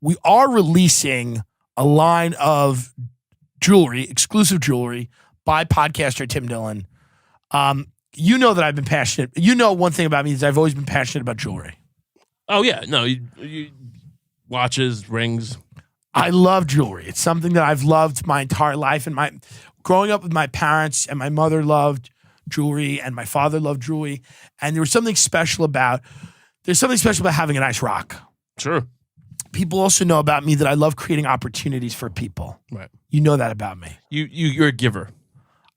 we are releasing a line of jewelry, exclusive jewelry by podcaster Tim Dillon. You know that I've been passionate. You know one thing about me is I've always been passionate about jewelry. Oh, yeah. No, you watches, rings. I love jewelry. It's something that I've loved my entire life. And growing up with my parents, and my mother loved jewelry and my father loved jewelry. And there's something special about having a nice rock. Sure. People also know about me that I love creating opportunities for people. Right. You know that about me. You're a giver.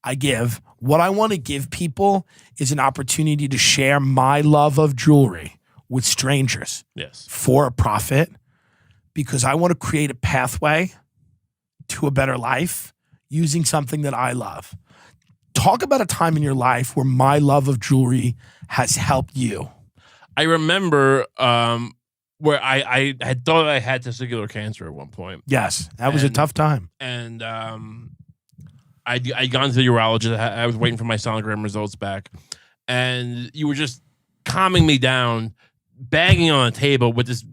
I give. What I want to give people is an opportunity to share my love of jewelry with strangers. Yes. For a profit, because I want to create a pathway to a better life using something that I love. Talk about a time in your life where my love of jewelry has helped you. I remember where I had thought I had testicular cancer at one point. Yes, that was a tough time. And I'd gone to the urologist. I was waiting for my sonogram results back. And you were just calming me down, banging on a table with this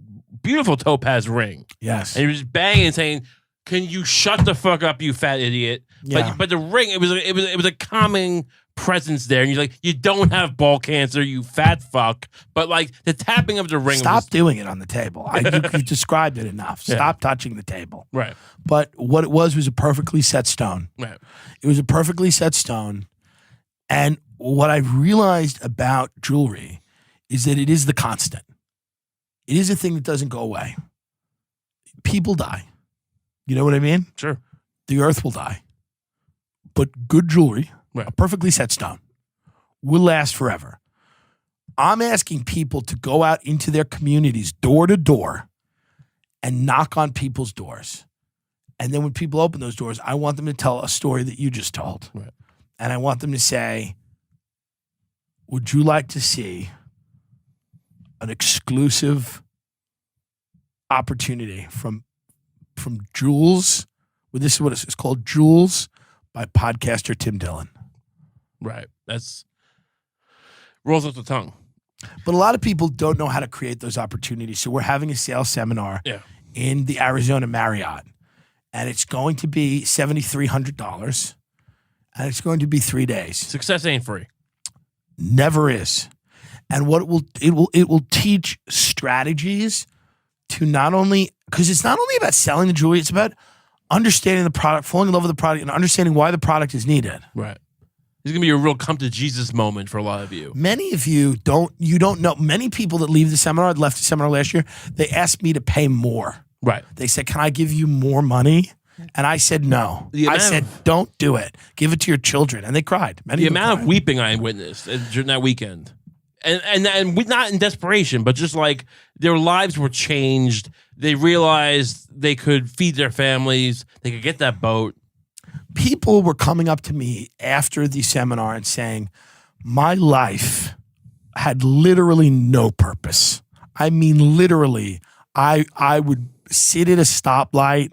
beautiful topaz ring. Yes. And he was banging and saying, "Can you shut the fuck up, you fat idiot?" Yeah. But the ring, it was a calming presence there. And you're like, "You don't have ball cancer, you fat fuck." But like the tapping of the ring. Stop doing it on the table. You described it enough. Stop touching the table. Right. But what it was a perfectly set stone. Right. It was a perfectly set stone. And what I realized about jewelry is that it is the constant. It is a thing that doesn't go away. People die. You know what I mean? Sure. The earth will die. But good jewelry, right, a perfectly set stone, will last forever. I'm asking people to go out into their communities, door to door, and knock on people's doors. And then when people open those doors, I want them to tell a story that you just told. Right. And I want them to say, would you like to see an exclusive opportunity from Jewels? Well, this is what it's called, Jewels by podcaster Tim Dillon. Right. That's rolls off the tongue. But a lot of people don't know how to create those opportunities. So we're having a sales seminar in the Arizona Marriott. And it's going to be $7,300. And it's going to be 3 days. Success ain't free. Never is. And what it will teach strategies to not only, because it's not only about selling the jewelry, it's about understanding the product, falling in love with the product, and understanding why the product is needed. Right. It's going to be a real come to Jesus moment for a lot of you. Many of you don't know. Many people that leave the seminar, left the seminar last year, they asked me to pay more. Right. They said, "Can I give you more money?" And I said, "No." I said, "Don't do it. Give it to your children." And they cried. The amount of weeping I witnessed during that weekend. And we, not in desperation, but just like their lives were changed. They realized they could feed their families. They could get that boat. People were coming up to me after the seminar and saying, my life had literally no purpose. I mean, literally, I would sit at a stoplight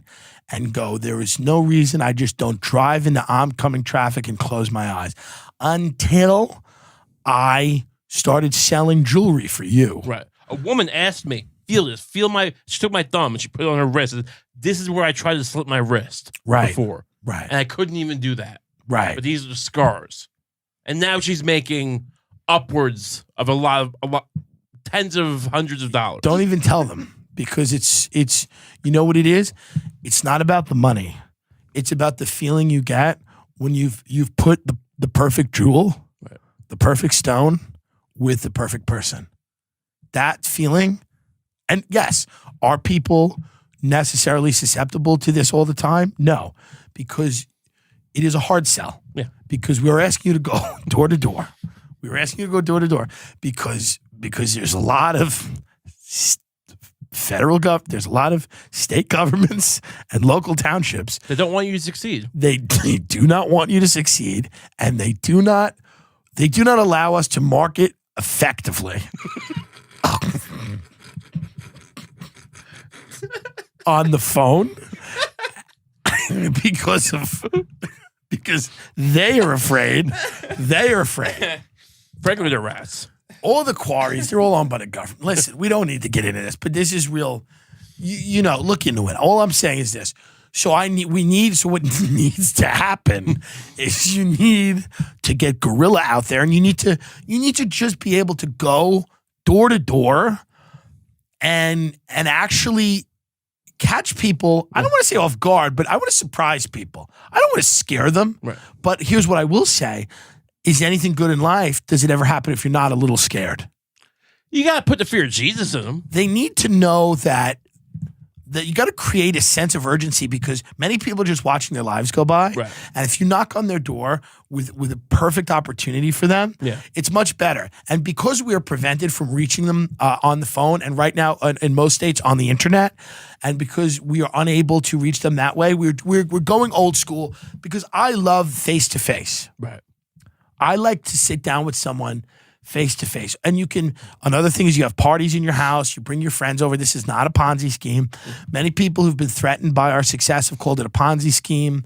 and go, there is no reason I just don't drive into oncoming traffic and close my eyes until I started selling jewelry for you. Right. A woman asked me, feel this, she took my thumb and she put it on her wrist. And this is where I tried to slit my wrist before. Right. And I couldn't even do that. Right. But these are the scars. And now she's making upwards of a lot, tens of hundreds of dollars. Don't even tell them, because it's you know what it is? It's not about the money. It's about the feeling you get when you've put the perfect jewel, the perfect stone with the perfect person. That feeling, and yes, are people necessarily susceptible to this all the time? No, because it is a hard sell. Yeah. Because we're asking you to go door to door. We were asking you to go door to door because there's a lot of there's a lot of state governments and local townships. They don't want you to succeed. They do not want you to succeed, and they do not allow us to market effectively on the phone because they are afraid. They are afraid. Frankly, they're rats. All the quarries, they're all owned by the government. Listen, we don't need to get into this, but this is real look into it. All I'm saying is this. So what needs to happen is you need to get Gorilla out there, and you need to just be able to go door to door and actually catch people. I don't want to say off guard, but I want to surprise people. I don't want to scare them. Right. But here's what I will say. Is anything good in life, does it ever happen if you're not a little scared? You got to put the fear of Jesus in them. They need to know that you got to create a sense of urgency, because many people are just watching their lives go by. Right. And if you knock on their door with a perfect opportunity for them, it's much better. And because we are prevented from reaching them on the phone, and right now in most states on the internet, and because we are unable to reach them that way, we're going old school, because I love face-to-face. Right. I like to sit down with someone face-to-face. And another thing is you have parties in your house, you bring your friends over. This is not a Ponzi scheme. Many people who've been threatened by our success have called it a Ponzi scheme.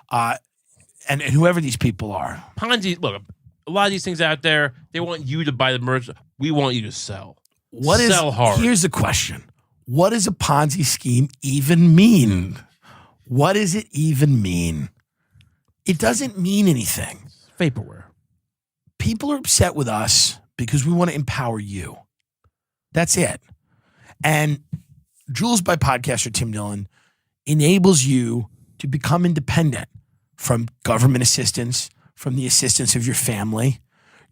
And whoever these people are. Ponzi, look, a lot of these things out there, they want you to buy the merch. We want you to sell. Sell hard. Here's the question. What does a Ponzi scheme even mean? What does it even mean? It doesn't mean anything. Vaporware. People are upset with us because we want to empower you. That's it. And Jules by Podcaster Tim Dillon enables you to become independent from government assistance, from the assistance of your family.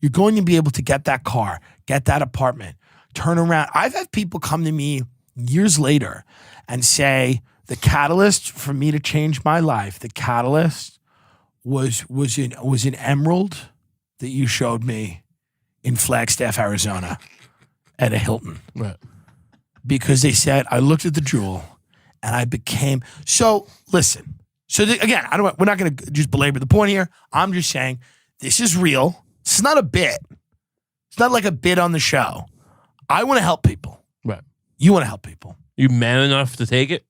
You're going to be able to get that car, get that apartment, turn around. I've had people come to me years later and say, the catalyst for me to change my life, the catalyst was an emerald that you showed me in Flagstaff, Arizona at a Hilton. Right. Because they said, I looked at the jewel and I became, so listen. So again, we're not going to just belabor the point here. I'm just saying this is real. It's not a bit. It's not like a bit on the show. I want to help people. Right. You want to help people. You man enough to take it?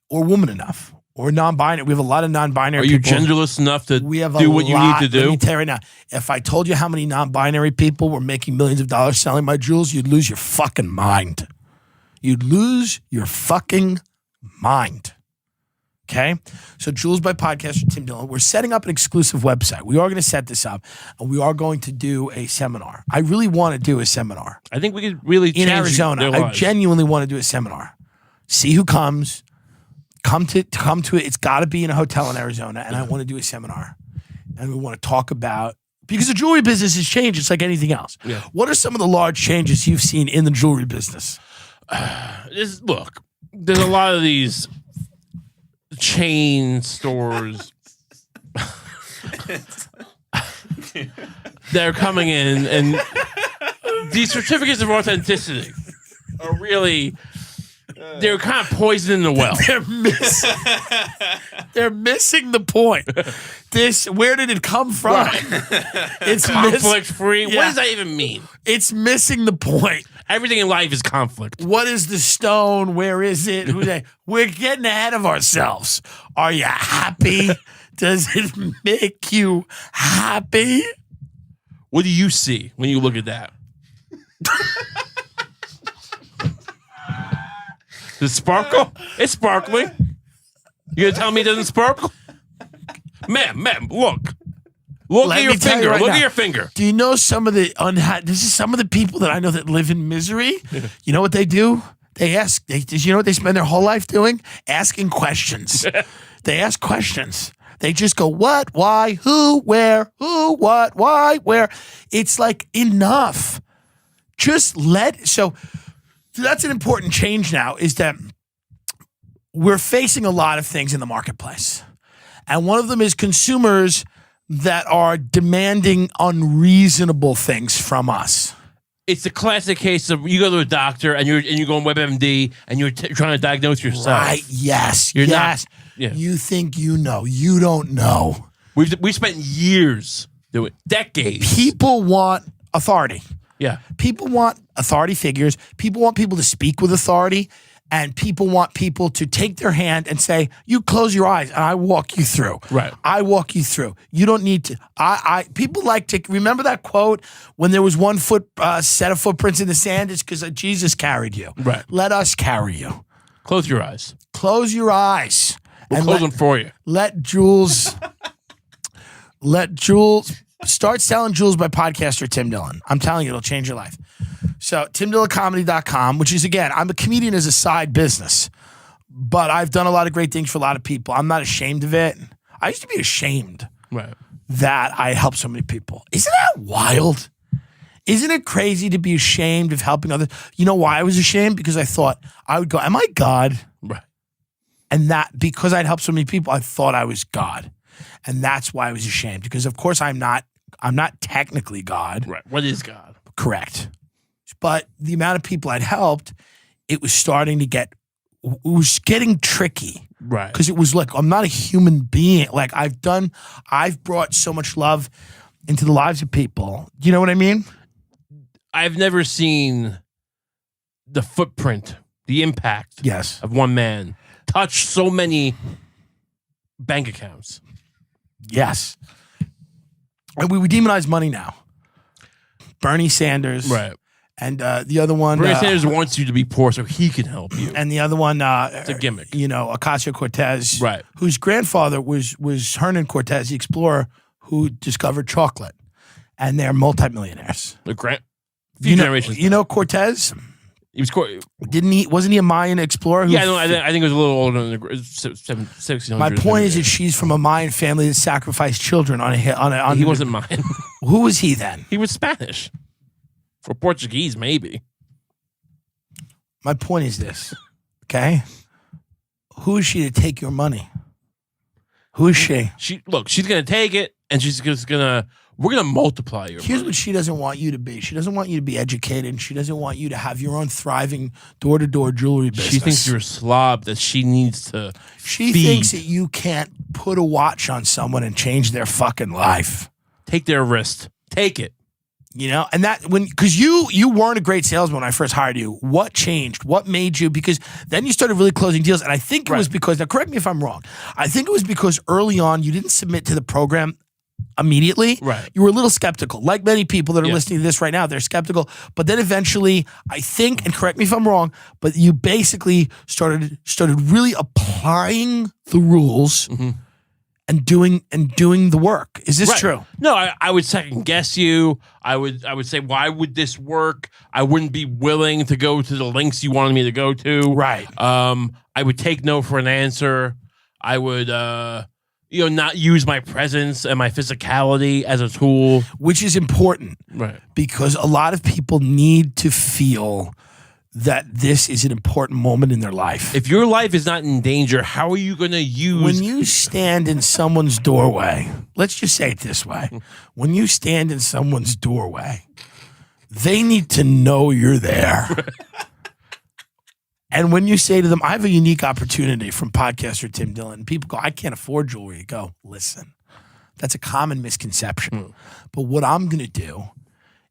Or woman enough. Or non-binary. We have a lot of non-binary people. Are you genderless enough to do what you need to do? Let me tell you right now, if I told you how many non-binary people were making millions of dollars selling my jewels, you'd lose your fucking mind. You'd lose your fucking mind. Okay? So Jules by Podcaster Tim Dillon, we're setting up an exclusive website. We are going to set this up, and we are going to do a seminar. I really want to do a seminar. I think we could really change in Arizona. their I lives. genuinely want to do a seminar. See who comes. Come to it. It's got to be in a hotel in Arizona, and I want to do a seminar, and we want to talk about, because the jewelry business has changed. It's like anything else. Yeah. What are some of the large changes you've seen in the jewelry business? Look, there's a lot of these chain stores that are coming in, and these certificates of authenticity are really. They're kind of poisoning the well. They're missing the point. Where did it come from? Right. It's conflict free. Yeah. What does that even mean? It's missing the point. Everything in life is conflict. What is the stone? Where is it? We're getting ahead of ourselves. Are you happy? Does it make you happy? What do you see when you look at that? Does it sparkle? It's sparkling. You gonna tell me it doesn't sparkle? Ma'am, look. Look at your finger. Look at your finger. Do you know some of the this is some of the people that I know that live in misery? You know what they do? They ask, you know what they spend their whole life doing? Asking questions. They ask questions. They just go, what, why, who, where, who, what, why, where. It's like, enough. So that's an important change now, is that we're facing a lot of things in the marketplace. And one of them is consumers that are demanding unreasonable things from us. It's the classic case of you go to a doctor and you go on WebMD and you're trying to diagnose yourself. Right, yes, You're yes. Not, yeah. You think you know. You don't know. We spent years doing it, decades. People want authority. Yeah. People want authority figures. People want people to speak with authority. And people want people to take their hand and say, you close your eyes and I walk you through. Right. I walk you through. You don't need to. People like to, remember that quote, when there was one set of footprints in the sand, it's because Jesus carried you. Right. Let us carry you. Close your eyes. Close your eyes. We'll close them for you. Let Jules start selling Jules by podcaster Tim Dillon. I'm telling you, it'll change your life. So timdilloncomedy.com, which is, again, I'm a comedian as a side business, but I've done a lot of great things for a lot of people. I'm not ashamed of it. I used to be ashamed that I helped so many people. Isn't that wild? Isn't it crazy to be ashamed of helping others? You know why I was ashamed? Because I thought I would go, am I God? Right. And that because I'd helped so many people, I thought I was God. And that's why I was ashamed. Because of course I'm not technically God. Right. What is God? Correct. But the amount of people I'd helped, it was starting to it was getting tricky. Right. Because it was like, I'm not a human being. Like I've brought so much love into the lives of people. You know what I mean? I've never seen the footprint, the impact of one man touch so many bank accounts. Yes. And we demonize money now. Bernie Sanders. Right. And the other one. Bernie Sanders wants you to be poor so he can help you. And the other one. It's a gimmick. You know, Ocasio-Cortez. Right. Whose grandfather was Hernan Cortez, the explorer who discovered chocolate. And they're multimillionaires. Few generations. You know Cortez? He was wasn't he a Mayan explorer? I think it was a little older than the 1600s. My point is that she's from a Mayan family that sacrificed children on a. He wasn't Mayan. Who was he then? He was Spanish. Or Portuguese, maybe. My point is this, okay? Who is she to take your money? Who is she? She's going to take it, and she's just going to. We're going to multiply your Here's money. what she doesn't want you to be. She doesn't want you to be educated. And she doesn't want you to have your own thriving door-to-door jewelry business. She thinks you're a slob that she needs to She feed. thinks that you can't put a watch on someone and change their fucking life. Take their wrist. Take it. You know, and because you weren't a great salesman when I first hired you. What changed? What made you? Because then you started really closing deals. And I think it was because, now correct me if I'm wrong, I think it was because early on you didn't submit to the program immediately. Right. You were a little skeptical. Like many people that are listening to this right now, they're skeptical. But then eventually, I think, and correct me if I'm wrong, but you basically started really applying the rules and doing the work. Is this true? No, I would second guess you. I would say, why would this work? I wouldn't be willing to go to the lengths you wanted me to go to. Right. I would take no for an answer. I would not use my presence and my physicality as a tool. Which is important. Right. Because a lot of people need to feel that this is an important moment in their life. If your life is not in danger, how are you going to use... When you stand in someone's doorway, let's just say it this way. When you stand in someone's doorway, they need to know you're there. And when you say to them, I have a unique opportunity from podcaster Tim Dillon, people go, I can't afford jewelry. You go, listen, that's a common misconception. But what I'm going to do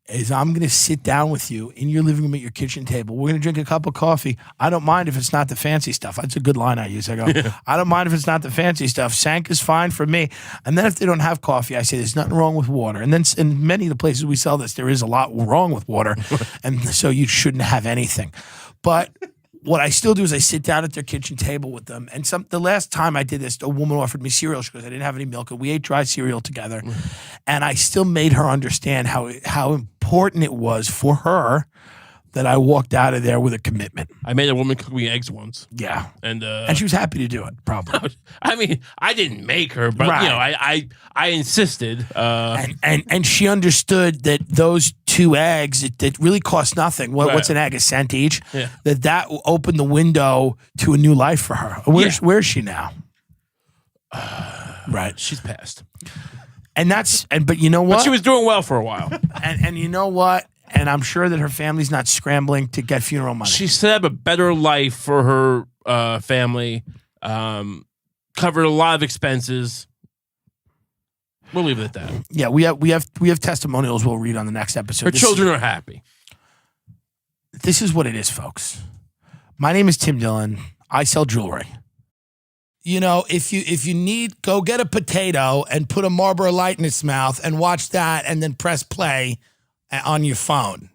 is I'm going to sit down with you in your living room at your kitchen table. We're going to drink a cup of coffee. I don't mind if it's not the fancy stuff. That's a good line I use. I go, I don't mind if it's not the fancy stuff. Sanka's fine for me. And then if they don't have coffee, I say there's nothing wrong with water. And then in many of the places we sell this, there is a lot wrong with water. And so you shouldn't have anything. But what I still do is I sit down at their kitchen table with them. And the last time I did this, a woman offered me cereal because I didn't have any milk. And we ate dry cereal together. And I still made her understand how important it was for her that I walked out of there with a commitment. I made a woman cook me eggs once. Yeah. And she was happy to do it, probably. I mean, I didn't make her, but I insisted. And she understood that those 2 eggs that really cost nothing. What's an egg? A cent each? Yeah. That opened the window to a new life for her. Where's she now? Right. She's passed. But you know what? But she was doing well for a while. and you know what? And I'm sure that her family's not scrambling to get funeral money. She set up a better life for her family. Covered a lot of expenses. We'll leave it at that. Yeah, we have testimonials we'll read on the next episode. Her children are happy. This is what it is, folks. My name is Tim Dillon. I sell jewelry. You know, if you need, go get a potato and put a Marlboro Light in its mouth and watch that and then press play on your phone.